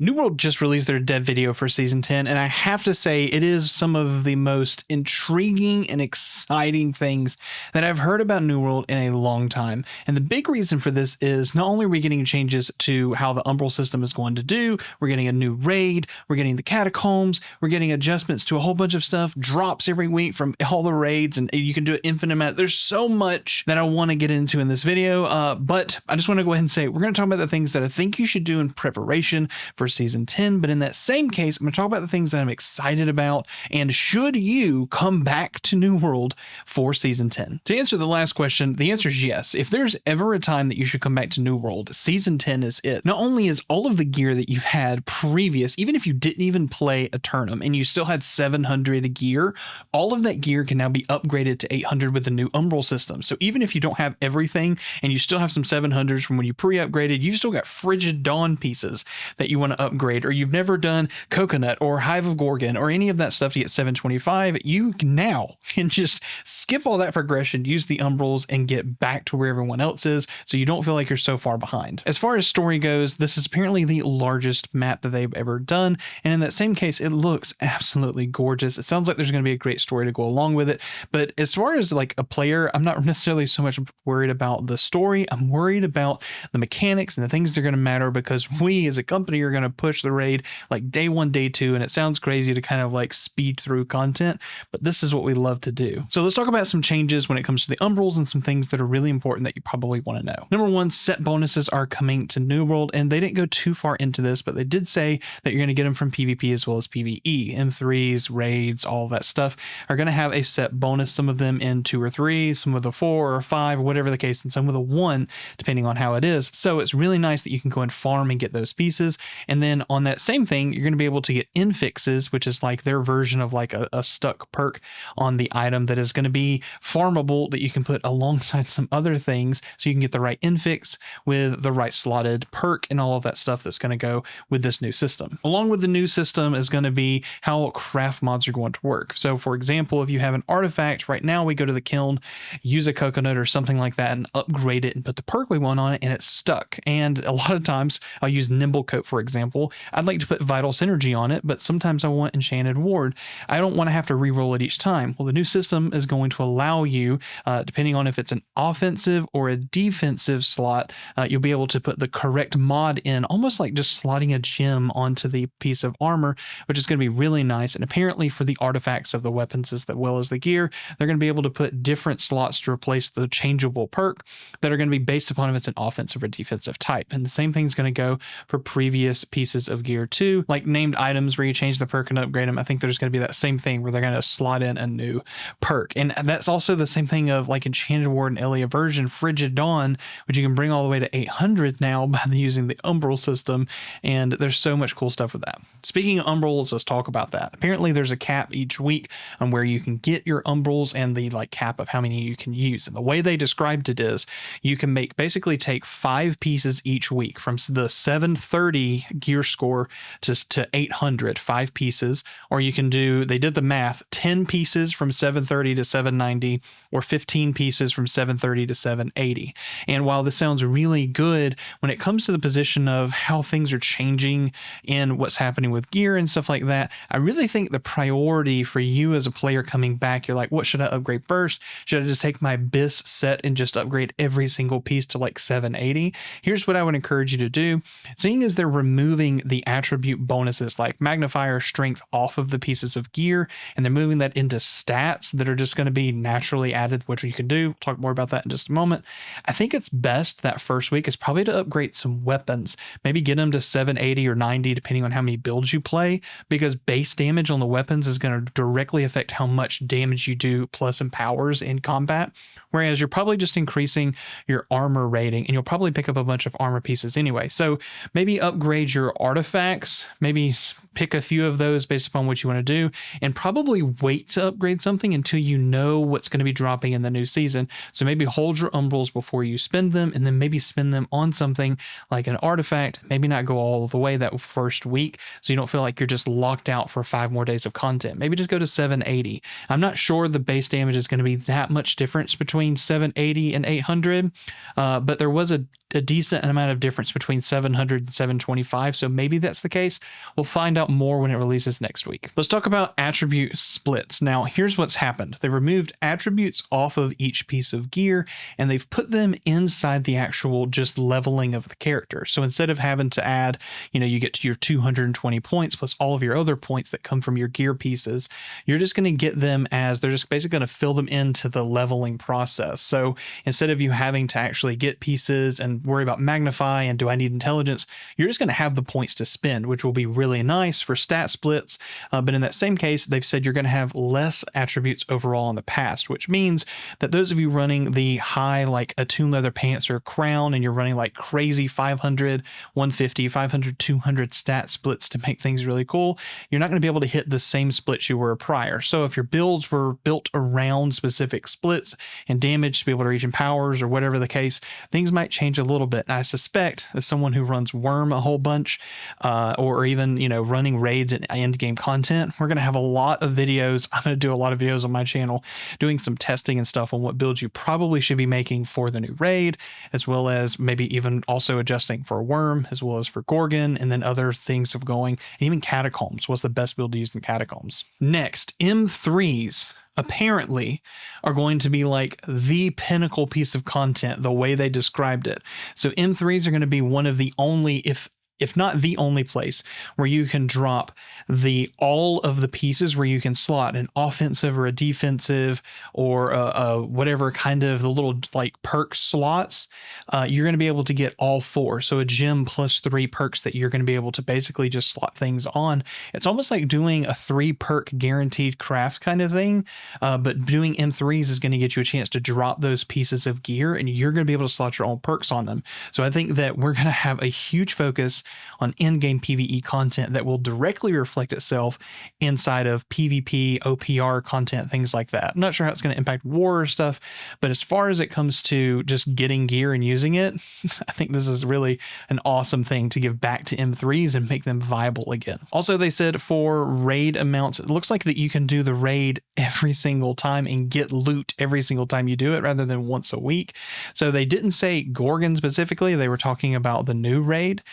New World just released their dev video for Season 10, and I have to say it is some of the most intriguing and exciting things that I've heard about New World in a long time. And the big reason for this is not only are we getting changes to how the Umbral system is going to do, we're getting a new raid, we're getting the catacombs, we're getting adjustments to a whole bunch of stuff, drops every week from all the raids, and you can do an infinite amount. There's so much that I want to get into in this video, but I just want to go ahead and say we're going to talk about the things that I think you should do in preparation for Season 10, but in that same case, I'm going to talk about the things that I'm excited about and should you come back to New World for Season 10. To answer the last question, the answer is yes. If there's ever a time that you should come back to New World, Season 10 is it. Not only is all of the gear that you've had previous, even if you didn't even play Aeternum and you still had 700 gear, all of that gear can now be upgraded to 800 with the new Umbral system. So even if you don't have everything and you still have some 700s from when you pre-upgraded, you've still got Frigid Dawn pieces that you want to upgrade, or you've never done Coconut or Hive of Gorgon or any of that stuff to get 725, you now can just skip all that progression, use the Umbrals, and get back to where everyone else is so you don't feel like you're so far behind. As far as story goes, this is apparently the largest map that they've ever done, and in that same case, it looks absolutely gorgeous. It sounds like there's going to be a great story to go along with it, but as far as like a player, I'm not necessarily so much worried about the story. I'm worried about the mechanics and the things that are going to matter, because we as a company are going to push the raid like day one, day two, and it sounds crazy to kind of like speed through content, but this is what we love to do. So let's talk about some changes when it comes to the Umbrals and some things that are really important that you probably want to know. Number one, set bonuses are coming to New World, and they didn't go too far into this, but they did say that you're going to get them from PvP as well as PvE. M3s, raids, all that stuff are going to have a set bonus, some of them in 2 or 3, some of the 4 or 5, whatever the case, and some of the 1, depending on how it is. So it's really nice that you can go and farm and get those pieces. And then on that same thing, you're going to be able to get infixes, which is like their version of like a stuck perk on the item that is going to be farmable, that you can put alongside some other things so you can get the right infix with the right slotted perk and all of that stuff that's going to go with this new system. Along with the new system is going to be how craft mods are going to work. So for example, if you have an artifact right now, we go to the kiln, use a coconut or something like that and upgrade it and put the perk we want on it, and it's stuck. And a lot of times I'll use Nimble Coat, for example. I'd like to put Vital Synergy on it, but sometimes I want Enchanted Ward. I don't want to have to re-roll it each time. Well, the new system is going to allow you, depending on if it's an offensive or a defensive slot, you'll be able to put the correct mod in, almost like just slotting a gem onto the piece of armor, which is going to be really nice. And apparently for the artifacts of the weapons as well as the gear, they're going to be able to put different slots to replace the changeable perk that are going to be based upon if it's an offensive or defensive type. And the same thing is going to go for previous pieces of gear too, like named items where you change the perk and upgrade them. I think there's going to be that same thing where they're going to slot in a new perk. And that's also the same thing of like Enchanted Ward and Elia version, Frigid Dawn, which you can bring all the way to 800 now by using the Umbral system. And there's so much cool stuff with that. Speaking of Umbrals, let's talk about that. Apparently there's a cap each week on where you can get your Umbrals and the like cap of how many you can use. And the way they described it is you can basically take 5 pieces each week from the 730 gear score to 800, 5 pieces, or you can do, they did the math, 10 pieces from 730 to 790, or 15 pieces from 730 to 780. And while this sounds really good, when it comes to the position of how things are changing and what's happening with gear and stuff like that, I really think the priority for you as a player coming back, you're like, what should I upgrade first? Should I just take my BIS set and just upgrade every single piece to like 780? Here's what I would encourage you to do. Seeing as they're removing the attribute bonuses like magnifier, strength off of the pieces of gear, and they're moving that into stats that are just going to be naturally added, which you can do. We'll talk more about that in just a moment. I think it's best that first week is probably to upgrade some weapons, maybe get them to 780 or 90, depending on how many builds you play, because base damage on the weapons is going to directly affect how much damage you do plus empowers in combat. Whereas you're probably just increasing your armor rating, and you'll probably pick up a bunch of armor pieces anyway. So maybe upgrade your artifacts, maybe pick a few of those based upon what you want to do, and probably wait to upgrade something until you know what's going to be dropping in the new season. So maybe hold your umbrals before you spend them, and then maybe spend them on something like an artifact. Maybe not go all the way that first week, so you don't feel like you're just locked out for 5 more days of content. Maybe just go to 780. I'm not sure the base damage is going to be that much difference between 780 and 800, but there was a decent amount of difference between 700 and 725, so maybe that's the case. We'll find out more when it releases next week. Let's talk about attribute splits. Now, here's what's happened. They removed attributes off of each piece of gear, and they've put them inside the actual just leveling of the character. So instead of having to add, you get to your 220 points plus all of your other points that come from your gear pieces, you're just going to get them as they're just basically going to fill them into the leveling process. So instead of you having to actually get pieces and worry about magnify and do I need intelligence, you're just going to have the points to spend, which will be really nice for stat splits. But in that same case, they've said you're going to have less attributes overall in the past, which means that those of you running the high, like Aeternum leather pants or crown, and you're running like crazy 500, 150, 500, 200 stat splits to make things really cool, you're not going to be able to hit the same splits you were prior. So if your builds were built around specific splits and damage to be able to reach in powers or whatever the case, things might change a little bit. And I suspect as someone who runs Worm a whole bunch, or even, running raids and end game content, we're going to have a lot of videos. I'm going to do a lot of videos on my channel doing some testing and stuff on what builds you probably should be making for the new raid, as well as maybe even also adjusting for Worm, as well as for Gorgon, and then other things of going, and even Catacombs. What's the best build to use in Catacombs? Next, M3s apparently are going to be like the pinnacle piece of content, the way they described it. So M3s are going to be one of the only, if not the only place where you can drop all of the pieces where you can slot an offensive or a defensive or whatever kind of the little like perk slots. You're going to be able to get all 4. So a gem plus 3 perks that you're going to be able to basically just slot things on. It's almost like doing a 3 perk guaranteed craft kind of thing. But doing M3s is going to get you a chance to drop those pieces of gear, and you're going to be able to slot your own perks on them. So I think that we're going to have a huge focus on in-game PvE content that will directly reflect itself inside of PvP, OPR content, things like that. I'm not sure how it's going to impact war or stuff, but as far as it comes to just getting gear and using it, I think this is really an awesome thing to give back to M3s and make them viable again. Also, they said for raid amounts, it looks like that you can do the raid every single time and get loot every single time you do it rather than once a week. So they didn't say Gorgon specifically. They were talking about the new raid,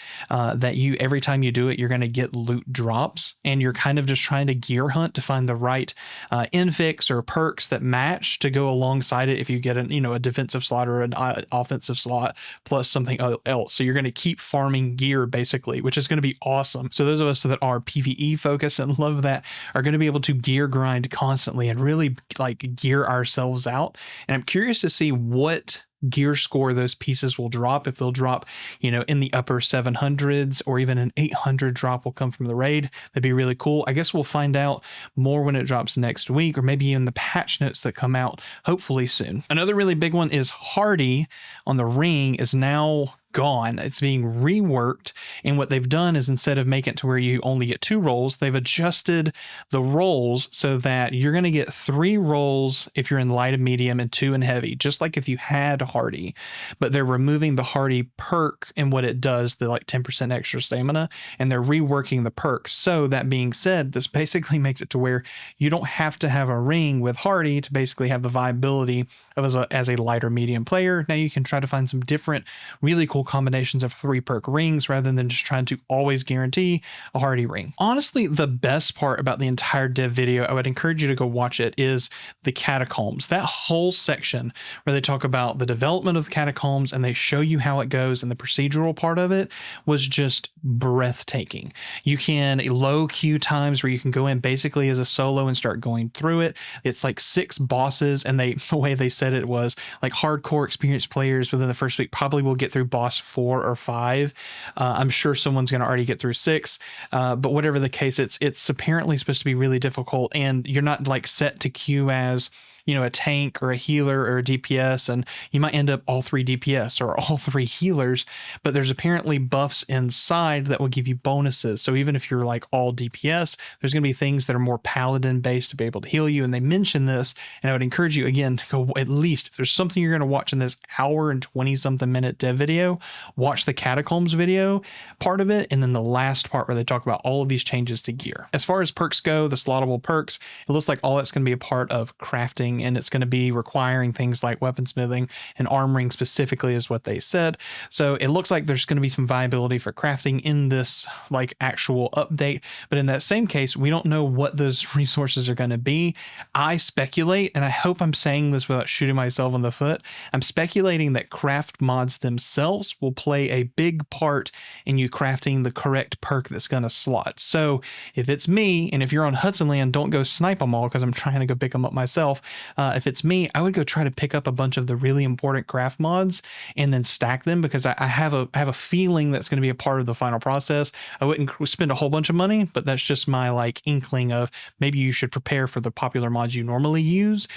that every time you do it, you're going to get loot drops, and you're kind of just trying to gear hunt to find the right infix or perks that match to go alongside it if you get a defensive slot or an offensive slot plus something else. So you're going to keep farming gear basically, which is going to be awesome. So those of us that are PvE focused and love that are going to be able to gear grind constantly and really like gear ourselves out. And I'm curious to see what gear score those pieces will drop, if they'll drop in the upper 700s, or even an 800 drop will come from the raid. That'd be really cool. I guess we'll find out more when it drops next week, or maybe even the patch notes that come out hopefully soon. Another really big one is Hardy on the ring is now gone. It's being reworked, and what they've done is instead of making it to where you only get 2 rolls, they've adjusted the rolls so that you're going to get 3 rolls if you're in light and medium and 2 in heavy, just like if you had Hardy. But they're removing the Hardy perk and what it does, the like 10% extra stamina, and they're reworking the perks. So that being said, this basically makes it to where you don't have to have a ring with Hardy to basically have the viability of as a light or medium player. Now you can try to find some different really cool combinations of 3 perk rings rather than just trying to always guarantee a Hardy ring. Honestly, the best part about the entire dev video, I would encourage you to go watch it, is the Catacombs. That whole section where they talk about the development of the Catacombs and they show you how it goes, and the procedural part of it was just breathtaking. You can low queue times where you can go in basically as a solo and start going through it. It's like 6 bosses, and the way they said it was like hardcore experienced players within the first week probably will get through boss 4 or 5. I'm sure someone's going to already get through 6, but whatever the case, it's apparently supposed to be really difficult, and you're not like set to queue as a tank or a healer or a DPS, and you might end up all 3 DPS or all 3 healers, but there's apparently buffs inside that will give you bonuses. So even if you're like all DPS, there's going to be things that are more paladin based to be able to heal you. And they mention this, and I would encourage you again to go, at least if there's something you're going to watch in this hour and 20 something minute dev video, watch the catacombs video part of it, and then the last part where they talk about all of these changes to gear. As far as perks go, the slottable perks, it looks like all that's going to be a part of crafting, and it's going to be requiring things like weaponsmithing and armoring specifically is what they said. So it looks like there's going to be some viability for crafting in this like actual update, but in that same case, we don't know what those resources are going to be. I speculate, and I hope I'm saying this without shooting myself in the foot, I'm speculating that craft mods themselves will play a big part in you crafting the correct perk that's going to slot. So if it's me, and if you're on Hudson Land, don't go snipe them all because I'm trying to go pick them up myself. If it's me, I would go try to pick up a bunch of the really important craft mods and then stack them, because I have a feeling that's going to be a part of the final process. I wouldn't spend a whole bunch of money, but that's just my like inkling of maybe you should prepare for the popular mods you normally use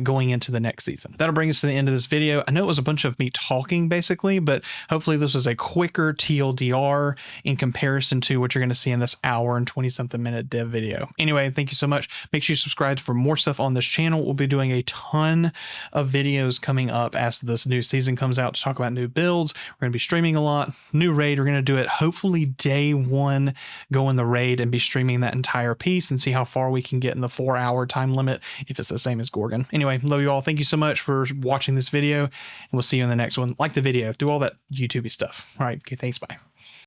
going into the next season. That'll bring us to the end of this video. I know it was a bunch of me talking basically, but hopefully this is a quicker TLDR in comparison to what you're going to see in this hour and 20 something minute dev video. Anyway, thank you so much. Make sure you subscribe for more stuff on this channel. We'll be doing a ton of videos coming up as this new season comes out to talk about new builds. We're going to be streaming a lot. New raid, we're going to do it hopefully day 1, go in the raid and be streaming that entire piece and see how far we can get in the 4-hour time limit if it's the same as Gorgon. Anyway, love you all. Thank you so much for watching this video, and we'll see you in the next one. Like the video, do all that YouTubey stuff. All right, okay, thanks, bye.